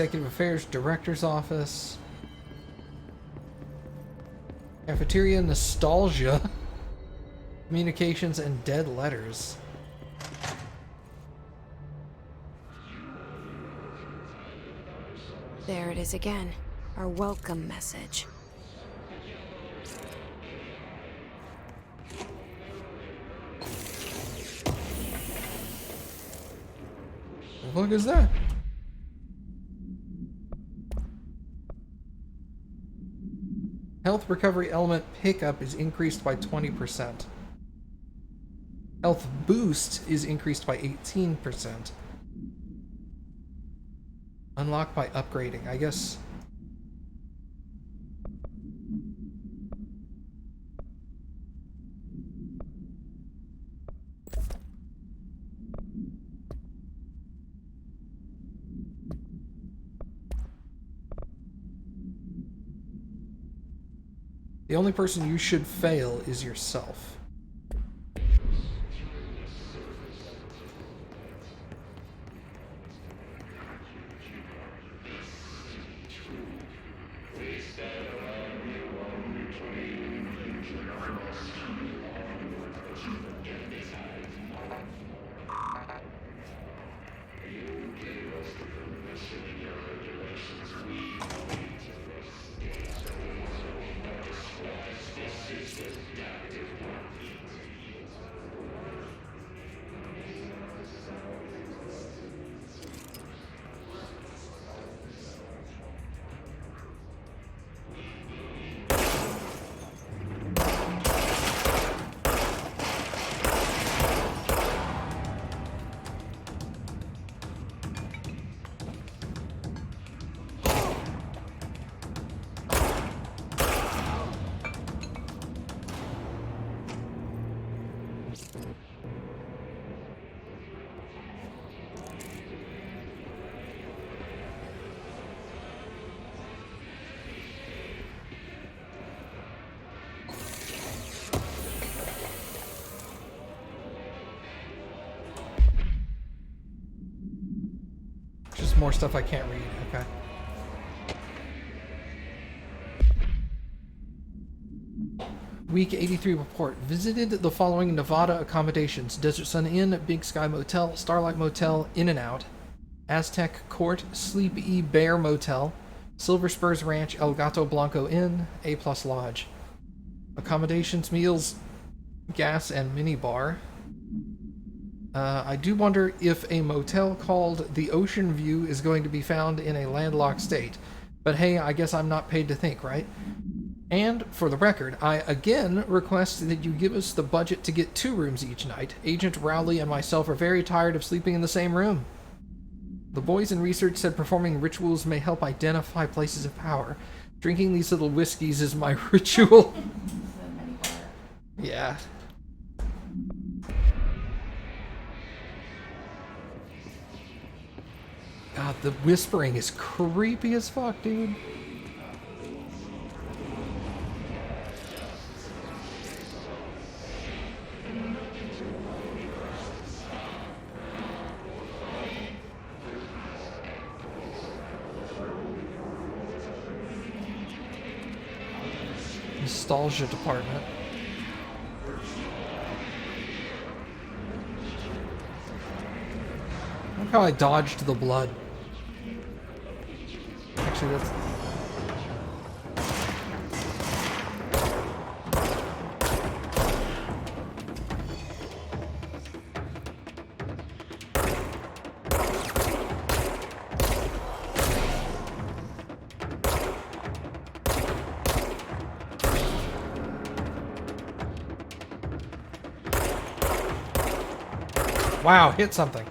Executive Affairs Director's Office. Cafeteria Nostalgia. Communications and Dead Letters. There it is again. Our welcome message. What the fuck is that? Health recovery element pickup is increased by 20%. Health boost is increased by 18%. Unlock by upgrading, I guess. The only person you should fail is yourself. Just more stuff I can't read, okay. Week 83 report. Visited the following Nevada accommodations: Desert Sun Inn, Big Sky Motel, Starlight Motel, In-N-Out, Aztec Court, Sleepy Bear Motel, Silver Spurs Ranch, El Gato Blanco Inn, A+ Lodge. Accommodations, meals, gas, and minibar. I do wonder if a motel called the Ocean View is going to be found in a landlocked state. But hey, I guess I'm not paid to think, right? And, for the record, I again request that you give us the budget to get 2 rooms each night. Agent Rowley and myself are very tired of sleeping in the same room. The boys in research said performing rituals may help identify places of power. Drinking these little whiskeys is my ritual. Yeah. God, the whispering is creepy as fuck, dude. Nostalgia department. Look how I dodged the blood. Actually, that's... Wow, hit something.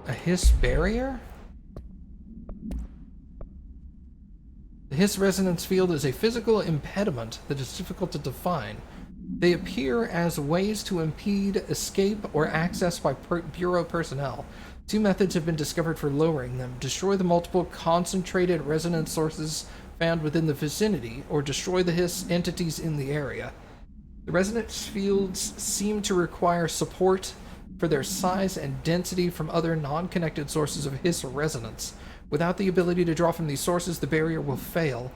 A hiss barrier? The hiss resonance field is a physical impediment that is difficult to define. They appear as ways to impede escape or access by Bureau personnel. 2 methods have been discovered for lowering them. Destroy the multiple concentrated resonance sources found within the vicinity, or destroy the hiss entities in the area. The resonance fields seem to require support for their size and density from other non-connected sources of hiss resonance. Without the ability to draw from these sources, the barrier will fail.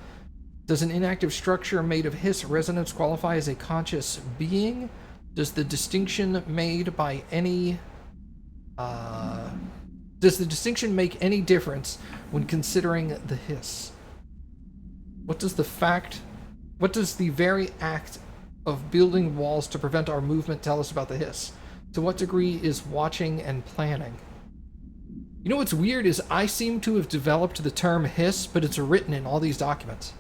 Does an inactive structure made of hiss resonance qualify as a conscious being? Does the distinction made by any does the distinction make any difference when considering the hiss? What does the very act of building walls to prevent our movement tell us about the hiss? To what degree is watching and planning? You know what's weird is I seem to have developed the term hiss, but it's written in all these documents.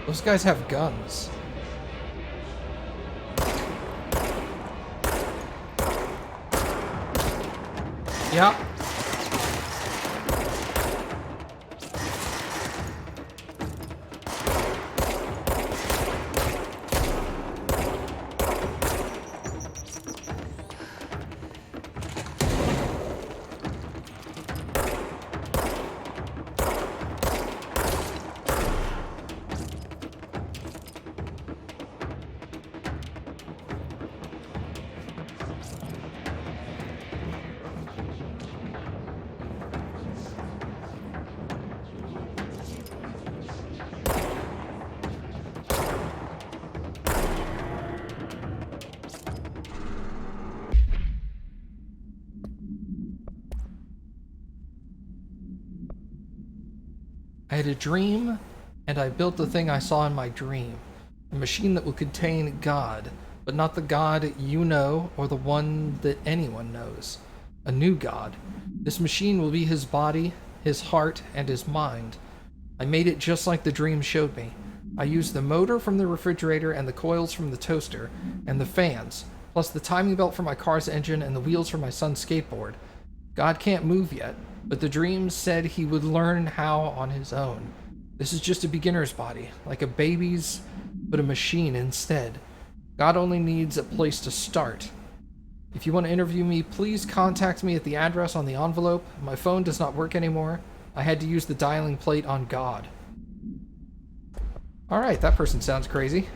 Those guys have guns. Yeah. I had a dream, and I built the thing I saw in my dream. A machine that will contain God, but not the God you know or the one that anyone knows. A new God. This machine will be his body, his heart, and his mind. I made it just like the dream showed me. I used the motor from the refrigerator and the coils from the toaster, and the fans, plus the timing belt for my car's engine and the wheels for my son's skateboard. God can't move yet, but the dream said he would learn how on his own. This is just a beginner's body, like a baby's, but a machine instead. God only needs a place to start. If you want to interview me, please contact me at the address on the envelope. My phone does not work anymore. I had to use the dialing plate on God. Alright, that person sounds crazy.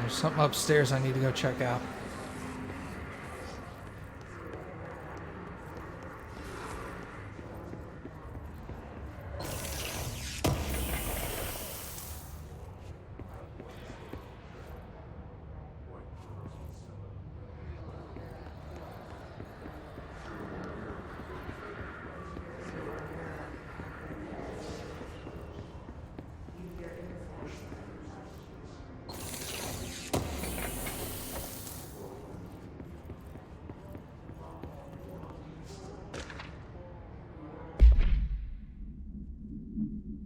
There's something upstairs I need to go check out.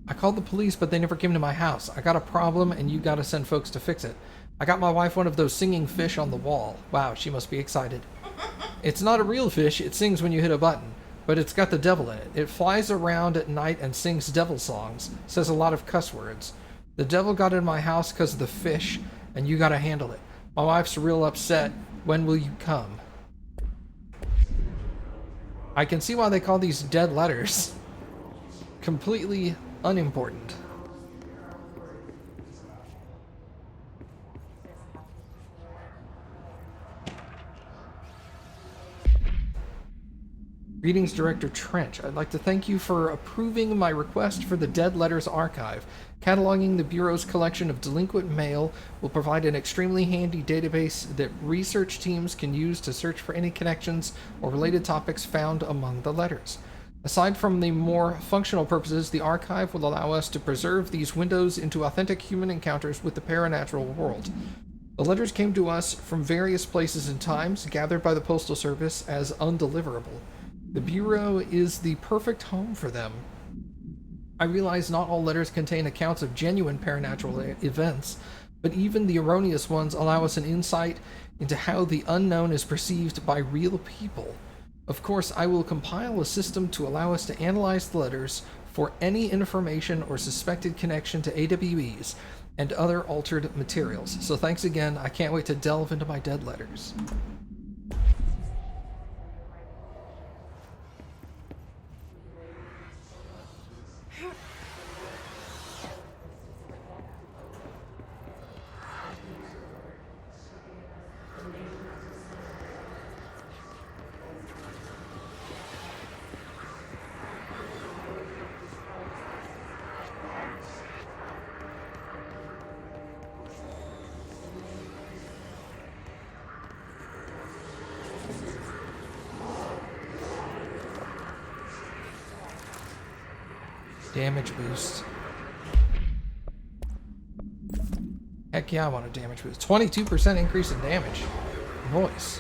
I called the police, but they never came to my house. I got a problem, and you gotta send folks to fix it. I got my wife one of those singing fish on the wall. Wow, she must be excited. It's not a real fish, it sings when you hit a button, but it's got the devil in it. It flies around at night and sings devil songs, says a lot of cuss words. The devil got in my house because of the fish, and you gotta handle it. My wife's real upset. When will you come? I can see why they call these dead letters. Completely unimportant. Greetings, Director Trench. I'd like to thank you for approving my request for the Dead Letters Archive. Cataloging the Bureau's collection of delinquent mail will provide an extremely handy database that research teams can use to search for any connections or related topics found among the letters. Aside from the more functional purposes, the archive will allow us to preserve these windows into authentic human encounters with the paranatural world. The letters came to us from various places and times, gathered by the Postal Service as undeliverable. The Bureau is the perfect home for them. I realize not all letters contain accounts of genuine paranatural events, but even the erroneous ones allow us an insight into how the unknown is perceived by real people. Of course, I will compile a system to allow us to analyze the letters for any information or suspected connection to AWEs and other altered materials. So thanks again. I can't wait to delve into my dead letters. Damage boost. Heck yeah, I want a damage boost. 22% increase in damage. Nice.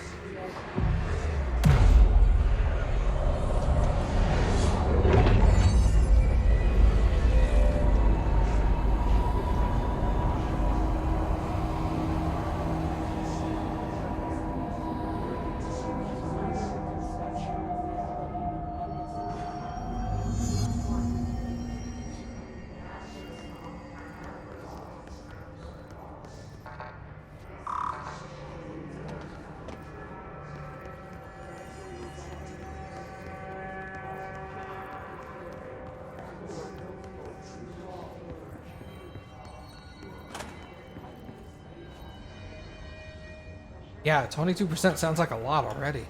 Yeah, 22% sounds like a lot already.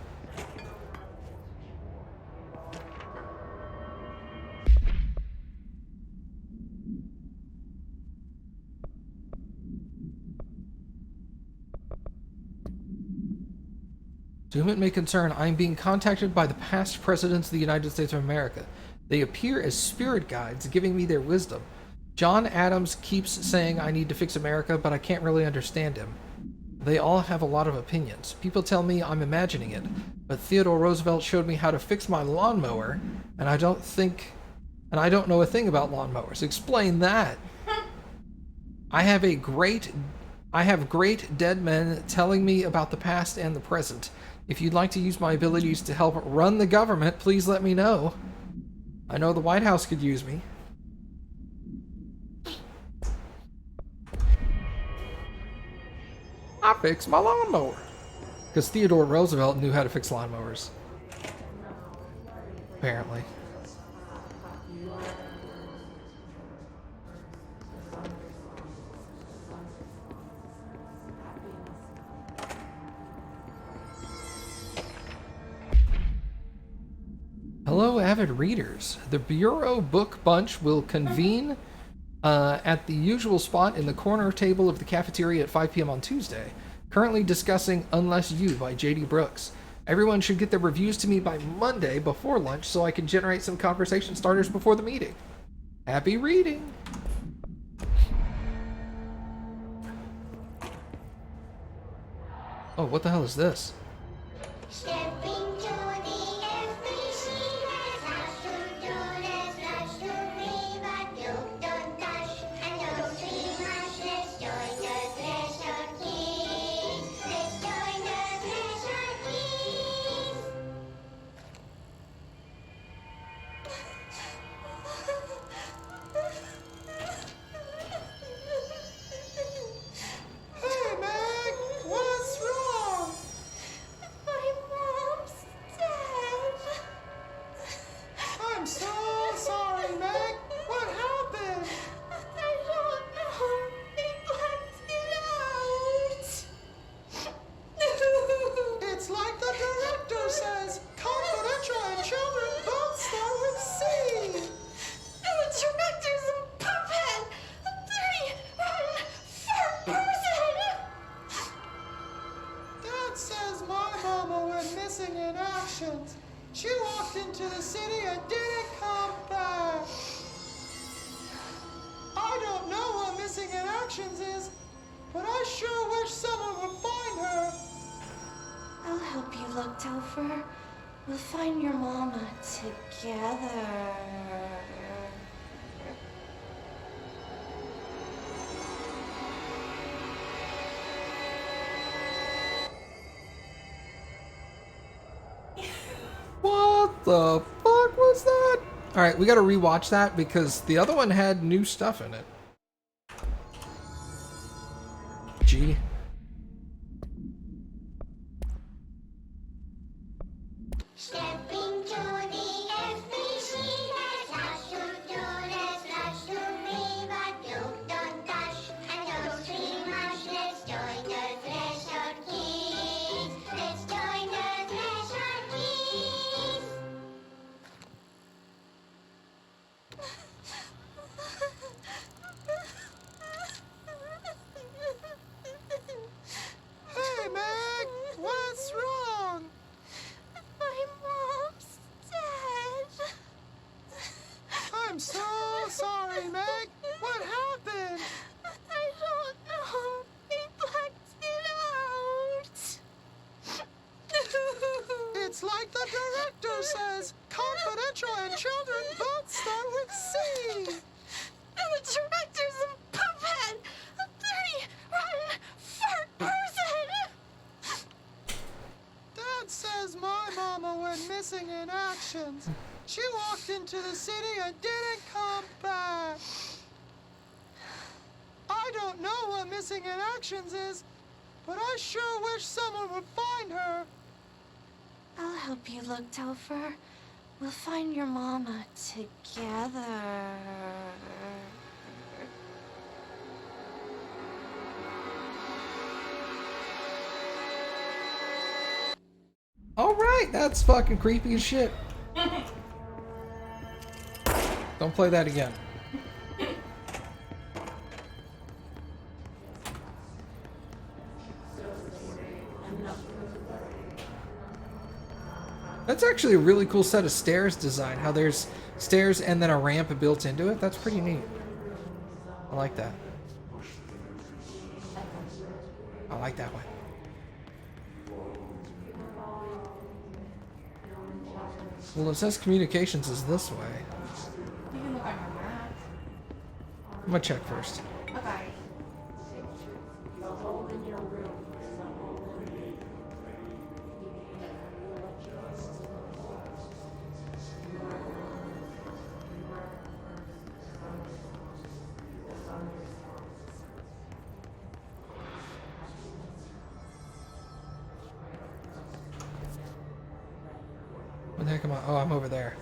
To whom it may concern, I am being contacted by the past presidents of the United States of America. They appear as spirit guides, giving me their wisdom. John Adams keeps saying I need to fix America, but I can't really understand him. They all have a lot of opinions. People tell me I'm imagining it, but Theodore Roosevelt showed me how to fix my lawnmower, and I don't know a thing about lawnmowers. Explain that. I have great dead men telling me about the past and the present. If you'd like to use my abilities to help run the government, please let me know. I know the White House could use me. I fixed my lawnmower. Because Theodore Roosevelt knew how to fix lawnmowers. Apparently. avid readers. The Bureau Book Bunch will convene at the usual spot in the corner table of the cafeteria at 5 p.m. on Tuesday, currently discussing Unless You by J.D. Brooks. Everyone should get their reviews to me by Monday before lunch so I can generate some conversation starters before the meeting. Happy reading! Oh, what the hell is this? She walked into the city and didn't come back. I don't know what missing in actions is, but I sure wish someone would find her. I'll help you look, Topher. We'll find your mama together. What the fuck was that? Alright, we gotta rewatch that because the other one had new stuff in it. G. It's like the director says, confidential and children both start with C. And the director's a puppet! A dirty, rotten, fart person! Dad says my mama went missing in actions. She walked into the city and didn't come back. I don't know what missing in actions is, but I sure wish someone would find her. I'll help you look, Topher. We'll find your mama together. Alright, that's fucking creepy as shit. Don't play that again. That's actually a really cool set of stairs design. How there's stairs and then a ramp built into it. That's pretty neat. I like that. I like that one. Well, it says communications is this way. You can look on your map. I'm gonna check first. Okay. Where the heck am I? Oh, I'm over there.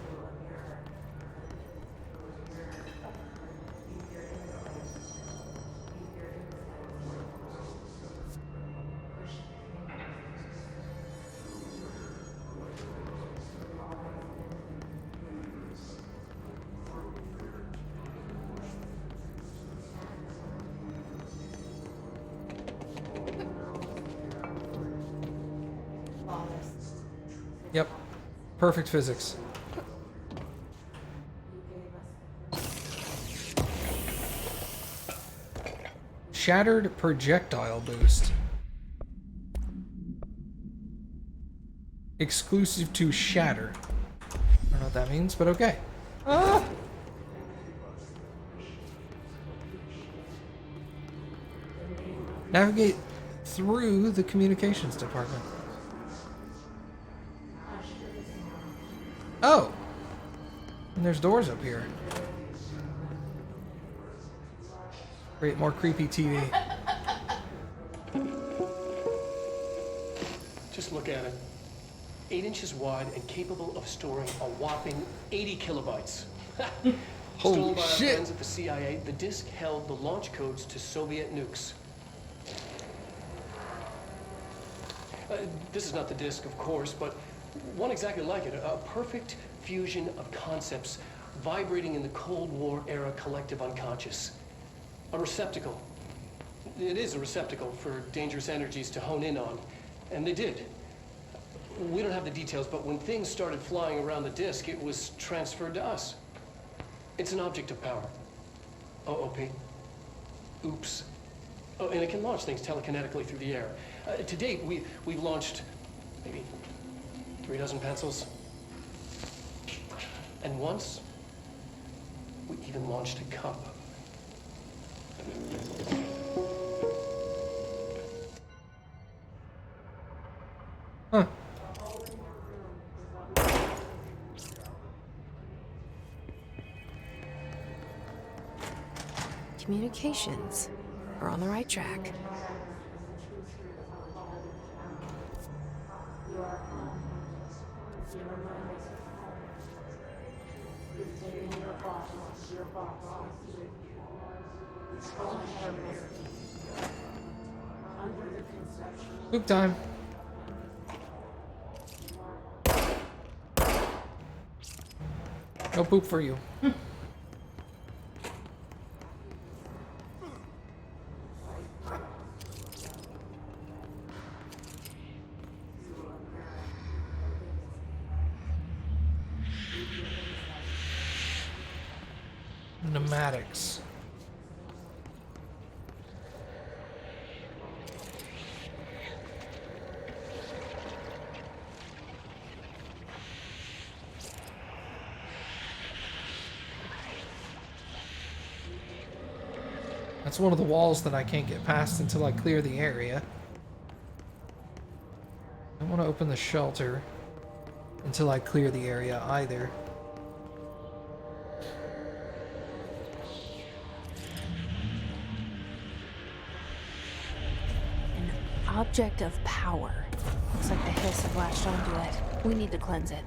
Yep. Perfect physics. Shattered projectile boost. Exclusive to Shatter. I don't know what that means, but okay. Ah! Navigate through the communications department. Oh! And there's doors up here. Great, more creepy TV. Just look at it. 8 inches wide and capable of storing a whopping 80 kilobytes. Holy Stolen by our shit. friends at the CIA, the disk held the launch codes to Soviet nukes. This is not the disk, of course, but one exactly like it. A perfect fusion of concepts vibrating in the Cold War era collective unconscious. A receptacle. It is a receptacle for dangerous energies to hone in on. And they did. We don't have the details, but when things started flying around the disk, it was transferred to us. It's an object of power. OOP. Oops. Oh, and it can launch things telekinetically through the air. To date, we've launched maybe 3 dozen pencils. And once, we even launched a cup. Huh. Communications. We're on the right track. Poop time. No poop for you. Pneumatics. That's one of the walls that I can't get past until I clear the area. I don't want to open the shelter until I clear the area either. An object of power. Looks like the hiss have latched onto it. We need to cleanse it.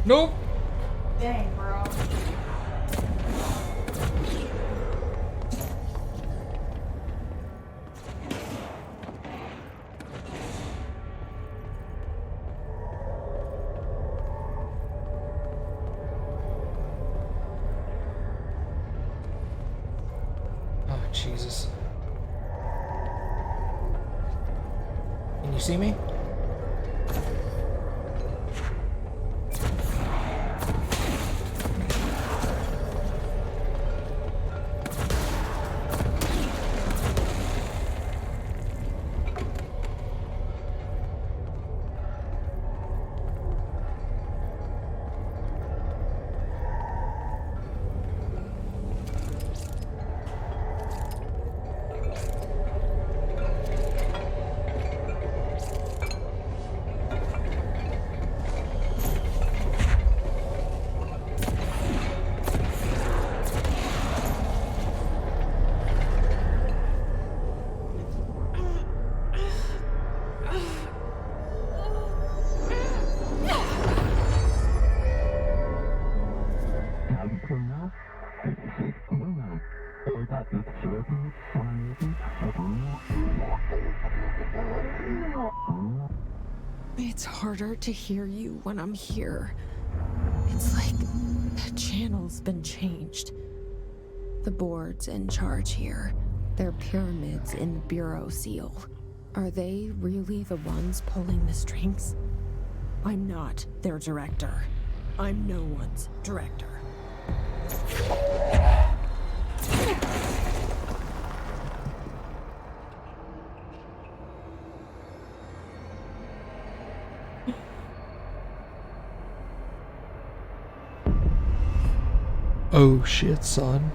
Nope. Dang, bro. Oh, Jesus. Can you see me? It's harder to hear you when I'm here. It's like the channel's been changed. The board's in charge here. They're pyramids in the Bureau seal. Are they really the ones pulling the strings? I'm not their director. I'm no one's director. Oh shit, son.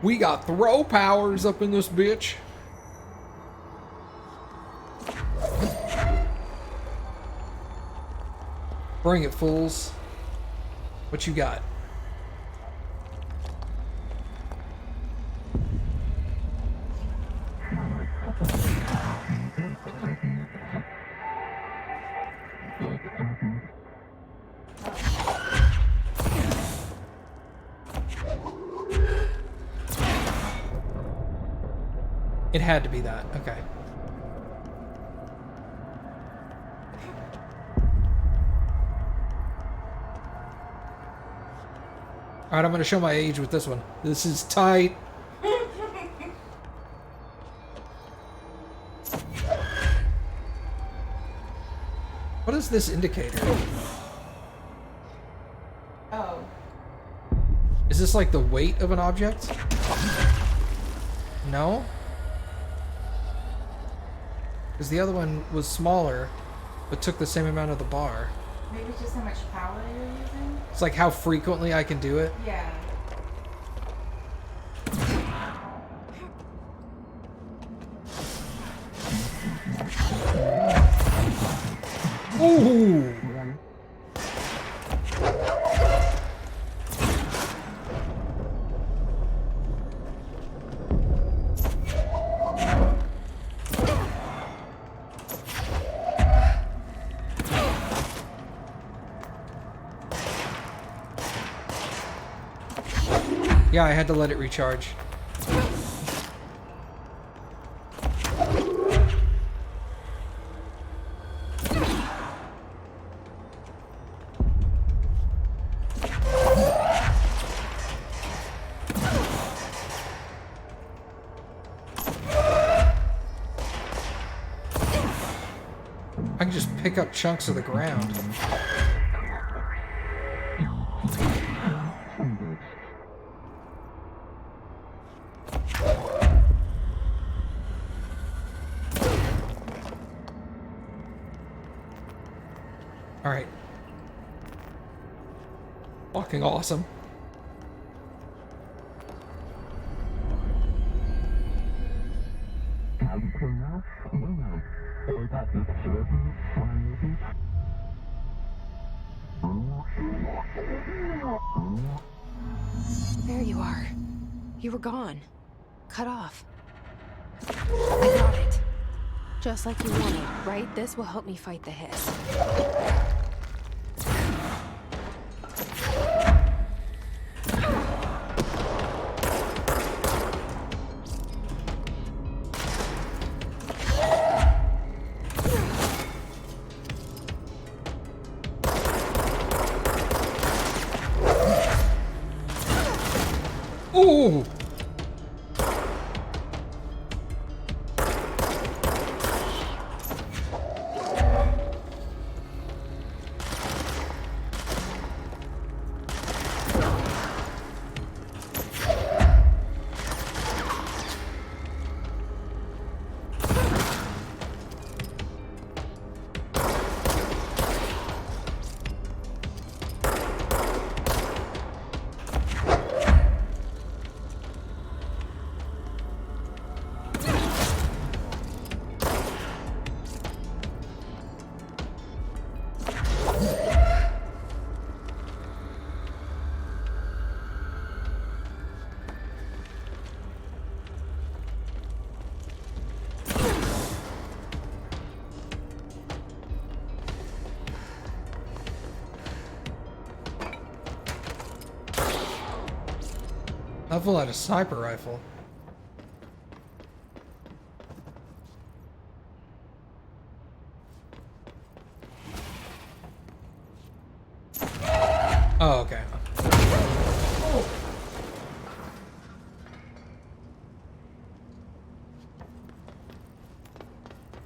We got throw powers up in this bitch. Bring it, fools. What you got? It had to be that. Okay. Alright, I'm gonna show my age with this one. This is tight. What is this indicator? Oh. Is this like the weight of an object? No? Because the other one was smaller, but took the same amount of the bar. Maybe it's just how much power you're using? It's like how frequently I can do it. Yeah. Ooh! Yeah, I had to let it recharge. I can just pick up chunks of the ground. Alright. Fucking awesome. There you are. You were gone. Cut off. I got it. Just like you wanted, right? This will help me fight the hiss. Ooh! Level at a sniper rifle. Oh, okay.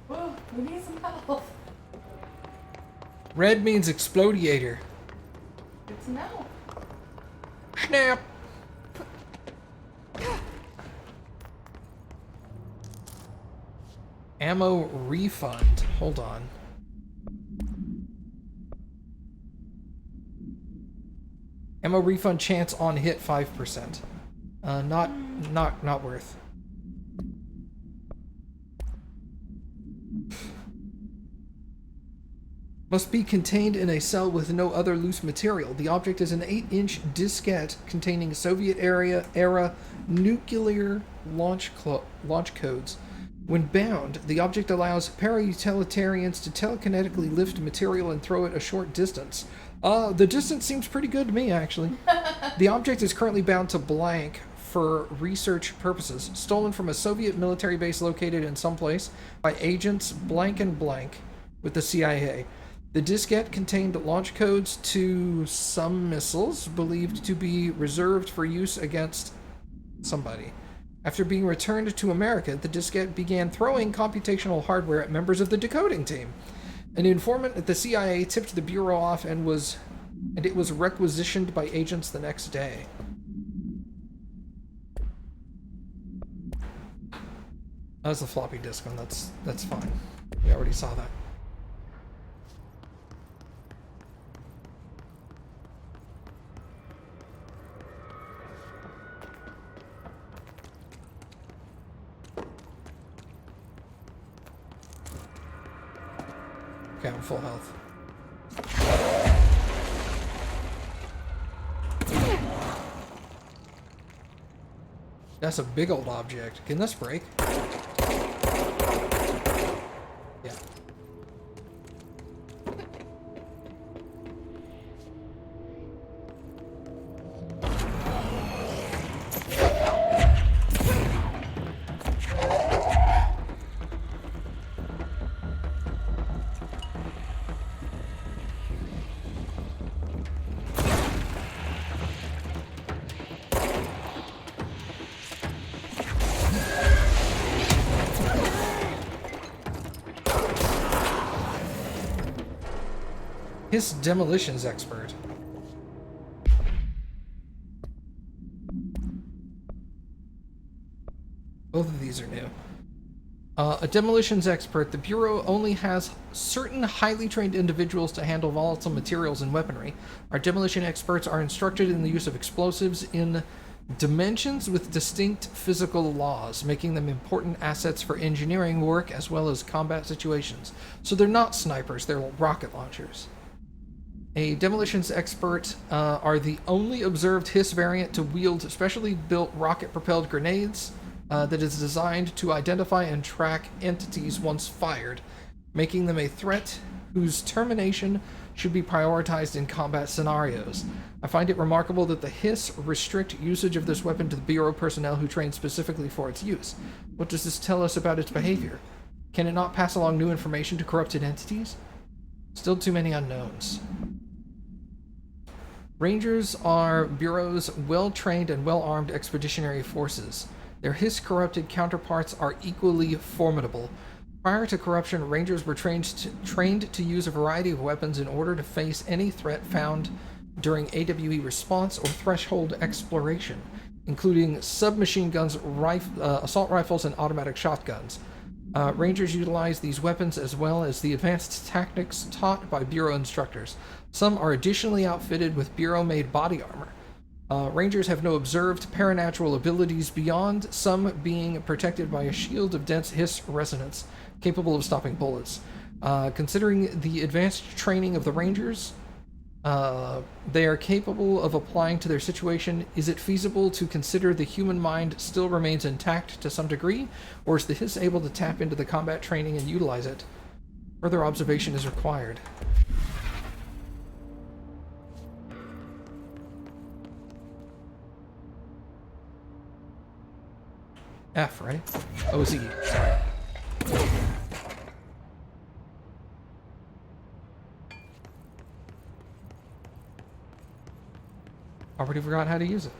Whoa, we need some help. Red means explodiator. Good to know. Snap! Ammo refund. Hold on. Ammo refund chance on hit 5%. Not worth. Must be contained in a cell with no other loose material. The object is an 8-inch diskette containing Soviet-era nuclear launch codes. When bound, the object allows para-utilitarians to telekinetically lift material and throw it a short distance. The distance seems pretty good to me, actually. The object is currently bound to blank for research purposes, stolen from a Soviet military base located in some place by agents blank and blank with the CIA. The diskette contained launch codes to some missiles believed to be reserved for use against somebody. After being returned to America, the diskette began throwing computational hardware at members of the decoding team. An informant at the CIA tipped the Bureau off and it was requisitioned by agents the next day. That's a floppy disk one. That's fine. We already saw that. Okay, I'm full health. That's a big old object. Can this break? Yeah. His demolitions expert. Both of these are new. A demolitions expert, the Bureau only has certain highly trained individuals to handle volatile materials and weaponry. Our demolition experts are instructed in the use of explosives in dimensions with distinct physical laws, making them important assets for engineering work as well as combat situations. So they're not snipers, they're rocket launchers. A demolitions expert are the only observed Hiss variant to wield specially built rocket-propelled grenades that is designed to identify and track entities once fired, making them a threat whose termination should be prioritized in combat scenarios. I find it remarkable that the Hiss restrict usage of this weapon to the Bureau personnel who train specifically for its use. What does this tell us about its behavior? Can it not pass along new information to corrupted entities? Still too many unknowns. Rangers are Bureau's well-trained and well-armed expeditionary forces. Their Hiss-corrupted counterparts are equally formidable. Prior to corruption, Rangers were trained to use a variety of weapons in order to face any threat found during AWE response or threshold exploration, including submachine guns, assault rifles, and automatic shotguns. Rangers utilize these weapons as well as the advanced tactics taught by Bureau instructors. Some are additionally outfitted with Bureau-made body armor. Rangers have no observed paranatural abilities beyond some being protected by a shield of dense Hiss resonance, capable of stopping bullets. Considering the advanced training of the Rangers, they are capable of applying to their situation. Is it feasible to consider the human mind still remains intact to some degree, or is the Hiss able to tap into the combat training and utilize it? Further observation is required. F, right? OZ, sorry. Already forgot how to use it.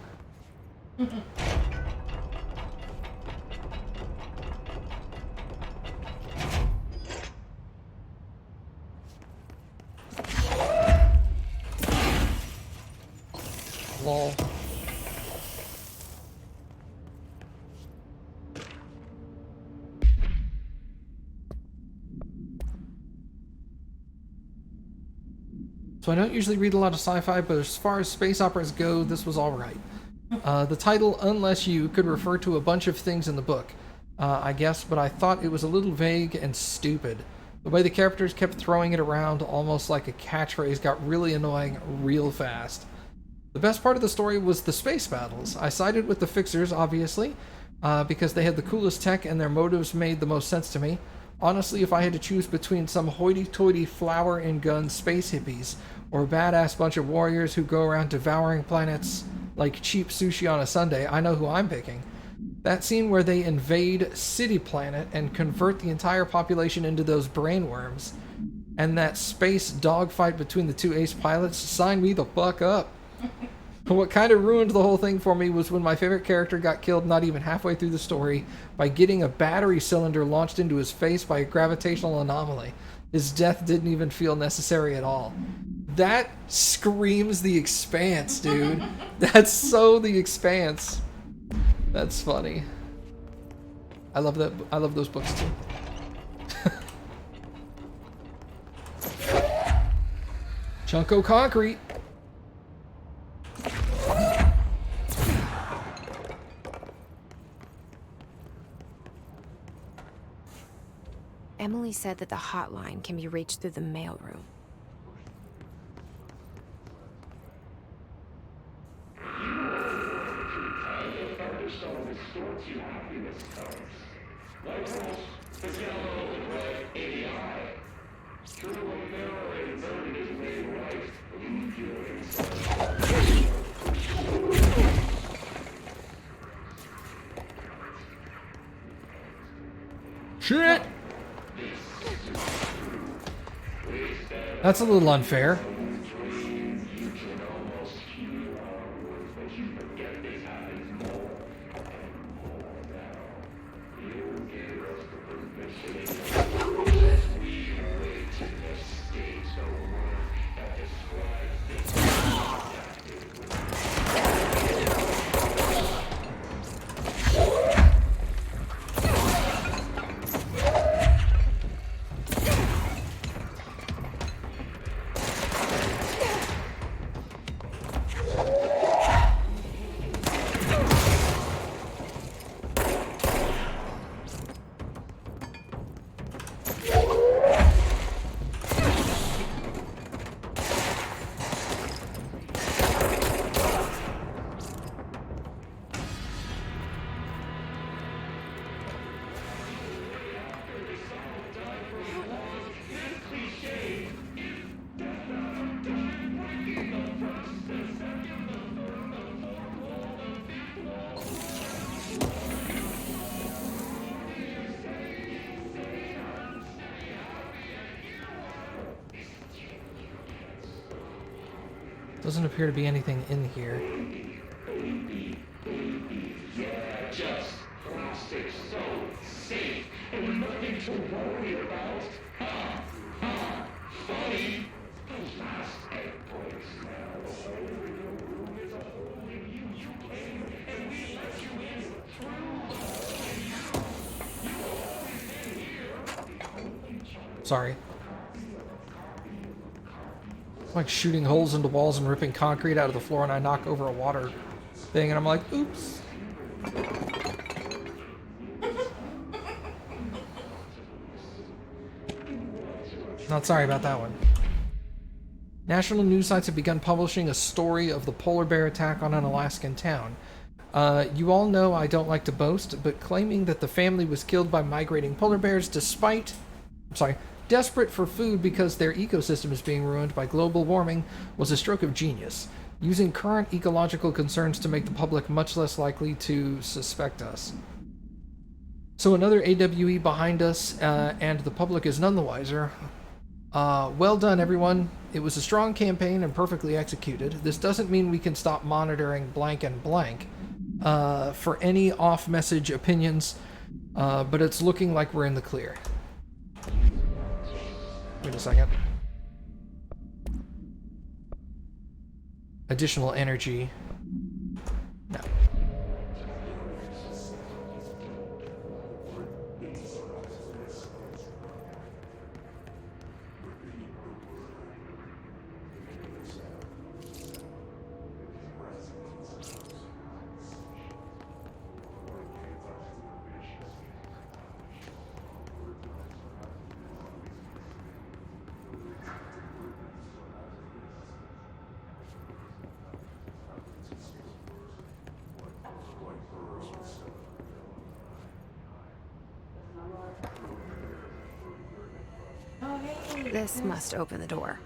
Lol. So I don't usually read a lot of sci-fi, but as far as space operas go, this was alright. The title, Unless You, could refer to a bunch of things in the book, I guess, but I thought it was a little vague and stupid. The way the characters kept throwing it around almost like a catchphrase got really annoying real fast. The best part of the story was the space battles. I sided with the Fixers, obviously, because they had the coolest tech and their motives made the most sense to me. Honestly, if I had to choose between some hoity-toity flower and gun space hippies or a badass bunch of warriors who go around devouring planets like cheap sushi on a Sunday, I know who I'm picking. That scene where they invade City Planet and convert the entire population into those brainworms, and that space dogfight between the two ace pilots, sign me the fuck up. What kind of ruined the whole thing for me was when my favorite character got killed not even halfway through the story by getting a battery cylinder launched into his face by a gravitational anomaly. His death didn't even feel necessary at all. That screams The Expanse, dude. That's so The Expanse. That's funny. I love that. I love those books too. Chunko Concrete. Emily said that the hotline can be reached through the mailroom. Shit! That's a little unfair. Doesn't appear to be anything in here. Just plastic so safe and nothing to worry about. Funny. Those last egg points now. It's a hole in you. You came and we let you in through. You always been here. Sorry. Like shooting holes into walls and ripping concrete out of the floor, and I knock over a water thing, and I'm like, oops. Not sorry about that one. National news sites have begun publishing a story of the polar bear attack on an Alaskan town. You all know I don't like to boast, but claiming that the family was killed by migrating polar bears desperate for food because their ecosystem is being ruined by global warming was a stroke of genius, using current ecological concerns to make the public much less likely to suspect us. So another AWE behind us, and the public is none the wiser. Well done, everyone. It was a strong campaign and perfectly executed. This doesn't mean we can stop monitoring blank and blank for any off-message opinions, but it's looking like we're in the clear. Wait a second. Additional energy. No. Oh, hey. This must open the door.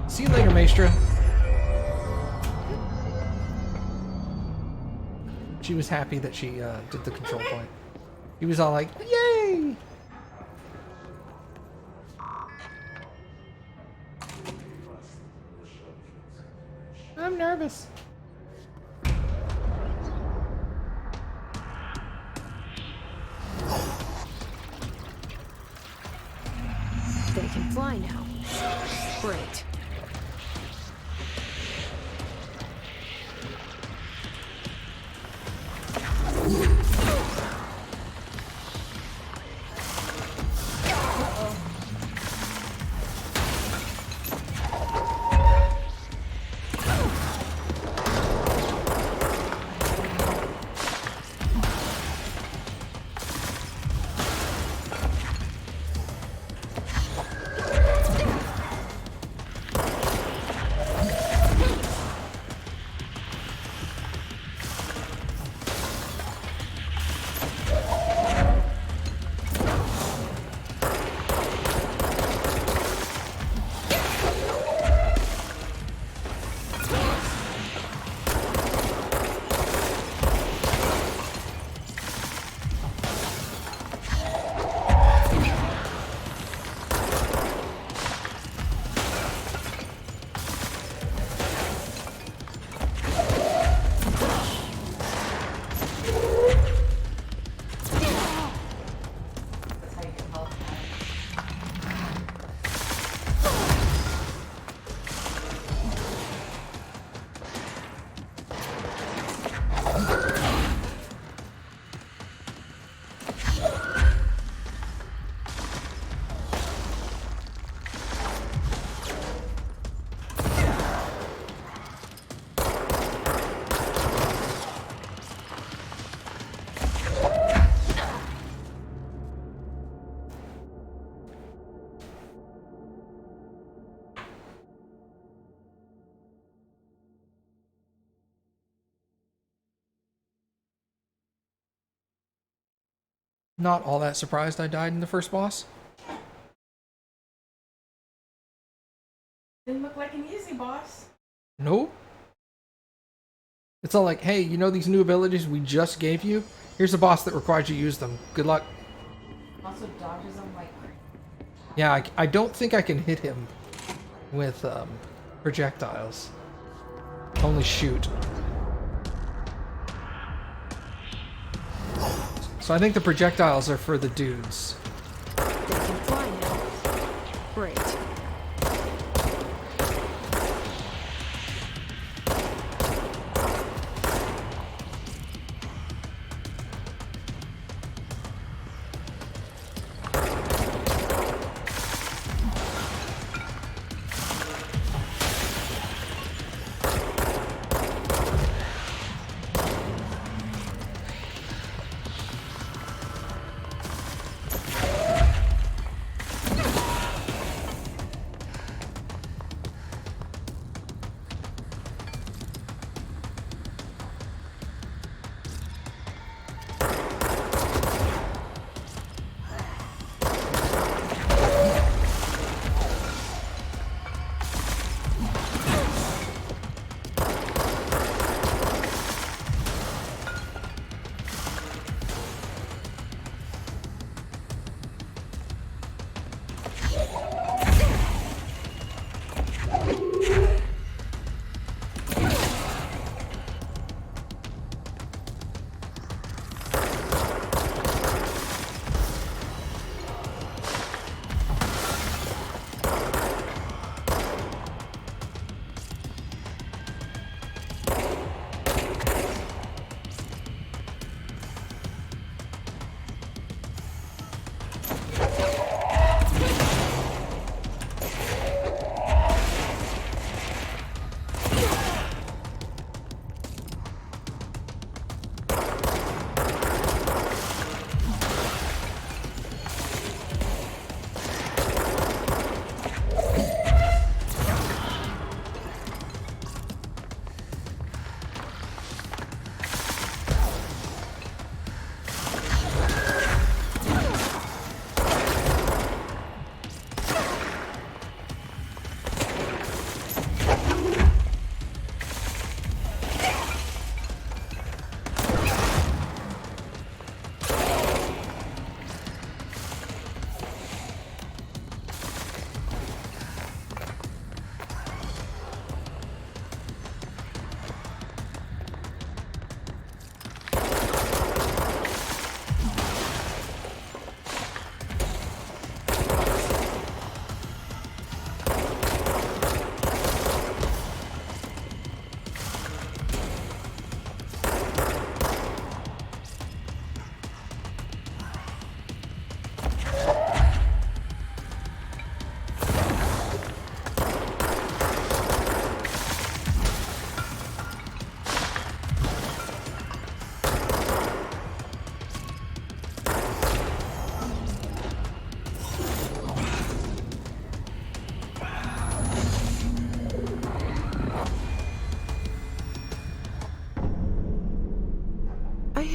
See you later, Maestra. She was happy that she did the control point. He was all like, yay! I'm nervous. They can fly now. Great. That's how you can help. Not all that surprised I died in the first boss. Didn't look like an easy boss. Nope. It's all like, hey, you know these new abilities we just gave you? Here's a boss that requires you to use them. Good luck. Also dodges them like Yeah, I don't think I can hit him with projectiles. Only shoot. So I think the projectiles are for the dudes. They can fly now. Great.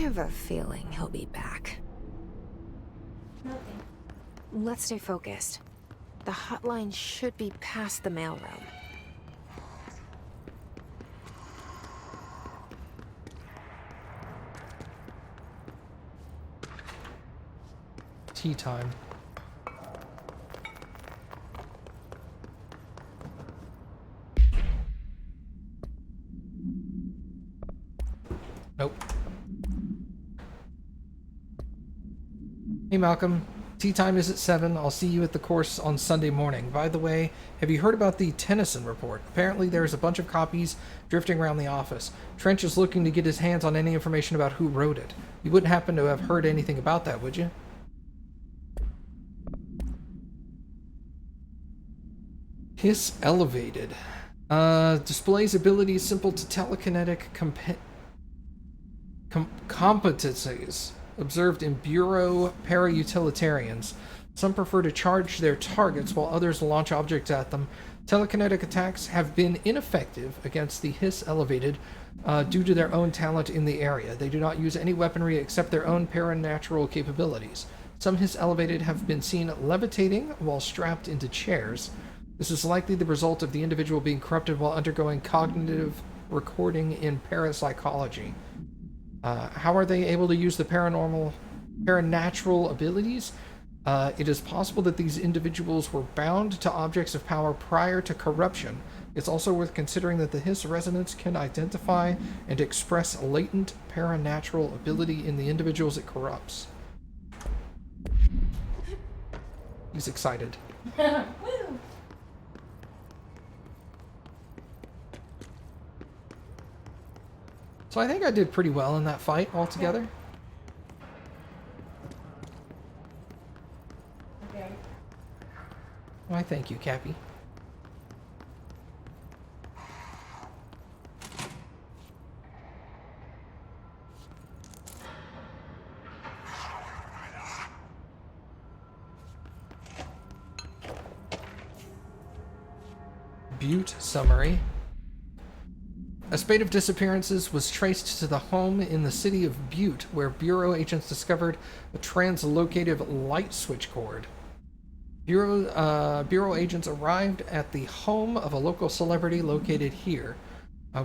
have a feeling he'll be back. Nothing. Let's stay focused. The hotline should be past the mailroom. Tea time. Nope. Hey Malcolm, tea time is at 7. I'll see you at the course on Sunday morning. By the way, have you heard about the Tennyson report? Apparently there's a bunch of copies drifting around the office. Trench is looking to get his hands on any information about who wrote it. You wouldn't happen to have heard anything about that, would you? Hiss elevated. Displays abilities simple to telekinetic competencies observed in Bureau para-utilitarians. Some prefer to charge their targets while others launch objects at them. Telekinetic attacks have been ineffective against the Hiss elevated due to their own talent in the area. They do not use any weaponry except their own paranatural capabilities. Some Hiss elevated have been seen levitating while strapped into chairs. This is likely the result of the individual being corrupted while undergoing cognitive recording in parapsychology. How are they able to use the paranatural abilities? It is possible that these individuals were bound to objects of power prior to corruption. It's also worth considering that the Hiss resonance can identify and express latent paranatural ability in the individuals it corrupts. He's excited. Woo! So I think I did pretty well in that fight altogether. Okay. Why, thank you, Cappy. Butte summary. A spate of disappearances was traced to the home in the city of Butte, where Bureau agents discovered a translocative light switch cord. Bureau agents arrived at the home of a local celebrity located here,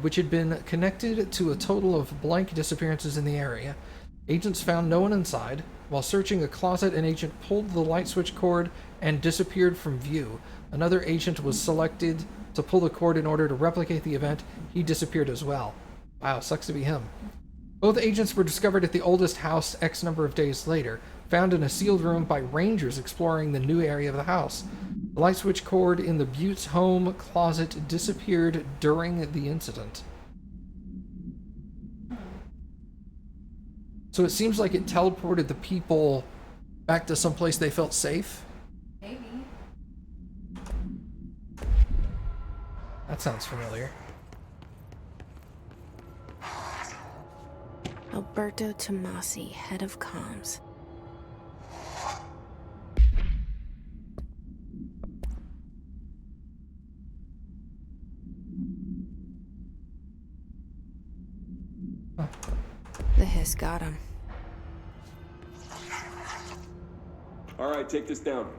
which had been connected to a total of blank disappearances in the area. Agents found no one inside. While searching a closet, an agent pulled the light switch cord and disappeared from view. Another agent was selected to pull the cord in order to replicate the event. He disappeared as well. Wow, sucks to be him. Both agents were discovered at the oldest house X number of days later, found in a sealed room by rangers exploring the new area of the house. The light switch cord in the Butte's home closet disappeared during the incident. So it seems like it teleported the people back to some place they felt safe. Maybe. That sounds familiar. Alberto Tomasi, head of comms. The Hiss got him. All right, take this down.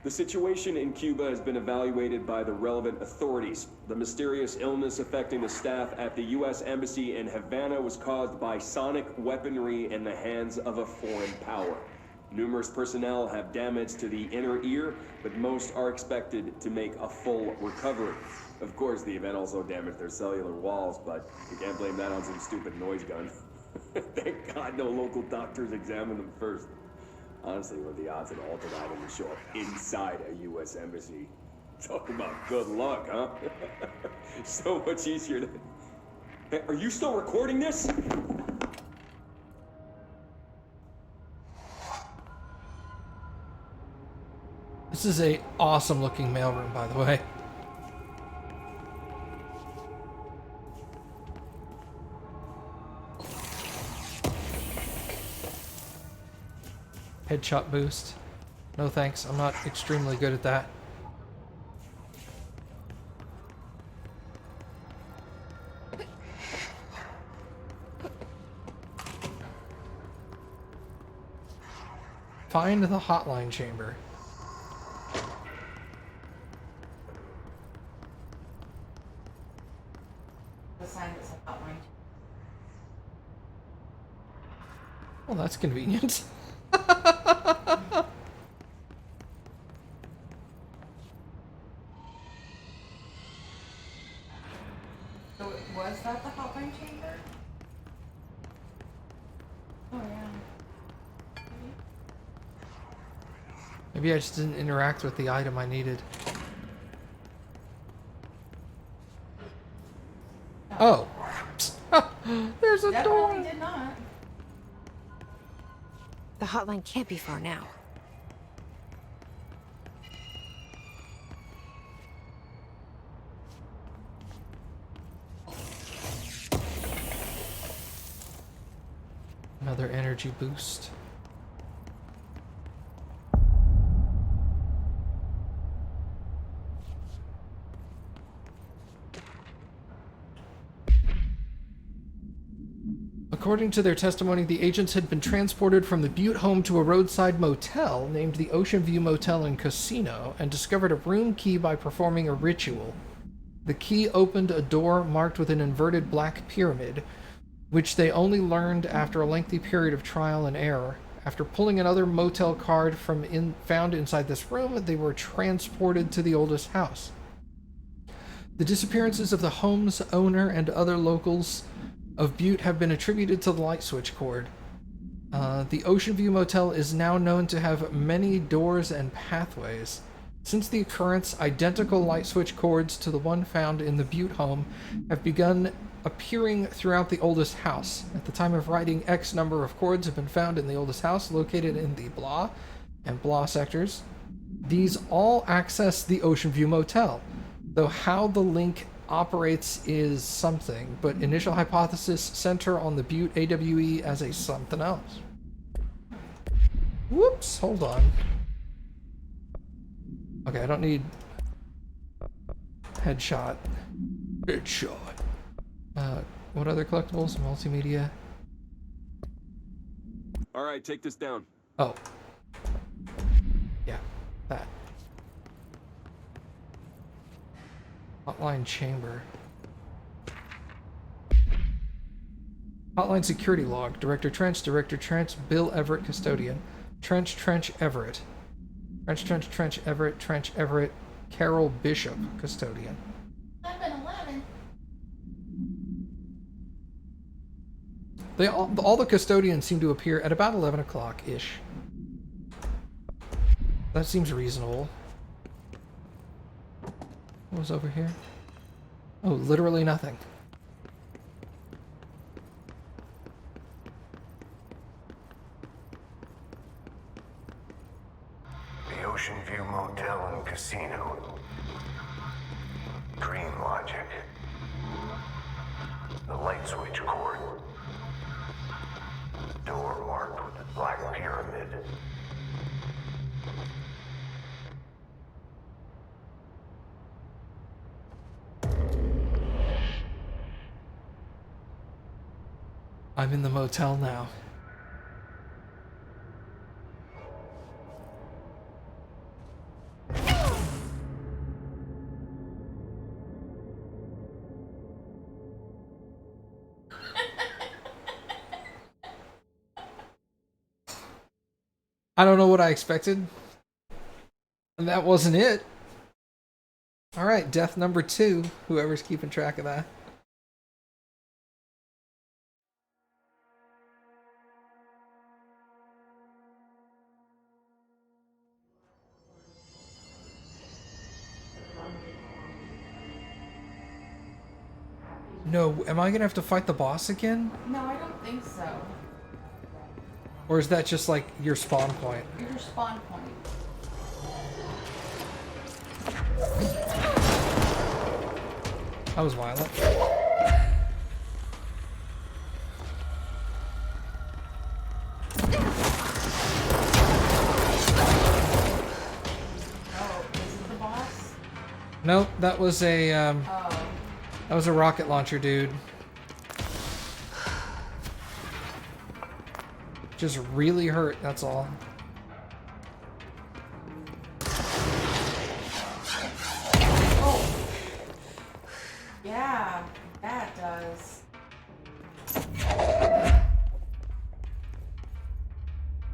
The situation in Cuba has been evaluated by the relevant authorities. The mysterious illness affecting the staff at the U.S. Embassy in Havana was caused by sonic weaponry in the hands of a foreign power. Numerous personnel have damage to the inner ear, but most are expected to make a full recovery. Of course, the event also damaged their cellular walls, but you can't blame that on some stupid noise gun. Thank God no local doctors examined them first. Honestly, what are the odds that an altered item will show up inside a U.S. embassy? Talk about good luck, huh? So much easier to... Hey, are you still recording this? This is a awesome looking mailroom, by the way. Headshot boost. No thanks, I'm not extremely good at that. Find the hotline chamber. The sign that said hotline. Well, that's convenient. So was that the hotline chamber? Oh yeah. Maybe I just didn't interact with the item I needed. Oh. There's a door. Definitely did not. The hotline can't be far now. Another energy boost. According to their testimony, the agents had been transported from the Butte home to a roadside motel named the Ocean View Motel and Casino and discovered a room key by performing a ritual. The key opened a door marked with an inverted black pyramid, which they only learned after a lengthy period of trial and error. After pulling another motel card found inside this room, they were transported to the oldest house. The disappearances of the home's owner and other locals of Butte have been attributed to the light switch cord. The Ocean View Motel is now known to have many doors and pathways. Since the occurrence, identical light switch cords to the one found in the Butte home have begun appearing throughout the oldest house. At the time of writing, X number of cords have been found in the oldest house located in the Blah and Blah sectors. These all access the Ocean View Motel, though how the link operates is something, but initial hypothesis center on the Butte AWE as a something else. Whoops, hold on. Okay, I don't need headshot. Headshot. What other collectibles? Multimedia. All right, take this down. Oh. Yeah, that. Hotline chamber. Hotline security log. Director Trench, Bill Everett, custodian. Trench, Everett. Trench, Everett, Carol Bishop, custodian. 11. All the custodians seem to appear at about 11 o'clock-ish. That seems reasonable. What was over here? Oh, literally nothing. The Ocean View Motel and Casino. Dream logic. The light switch cord. Door marked with the black pyramid. I'm in the motel now. I don't know what I expected. And that wasn't it. Alright, death number 2. Whoever's keeping track of that. No, am I gonna have to fight the boss again? No, I don't think so. Or is that just like your spawn point? Your spawn point. That was violent. Oh, is it the boss? Nope, that was a Oh. that was a rocket launcher, dude. Just really hurt, that's all. That does.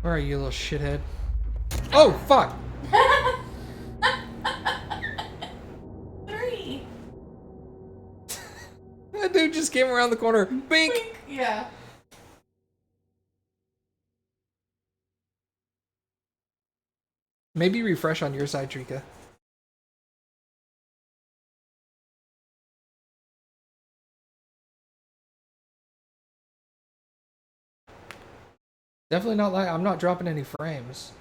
Where are you, little shithead? Oh, fuck! 3. That dude just came around the corner. Bink! Yeah. Maybe refresh on your side, Trika. Definitely not like I'm not dropping any frames.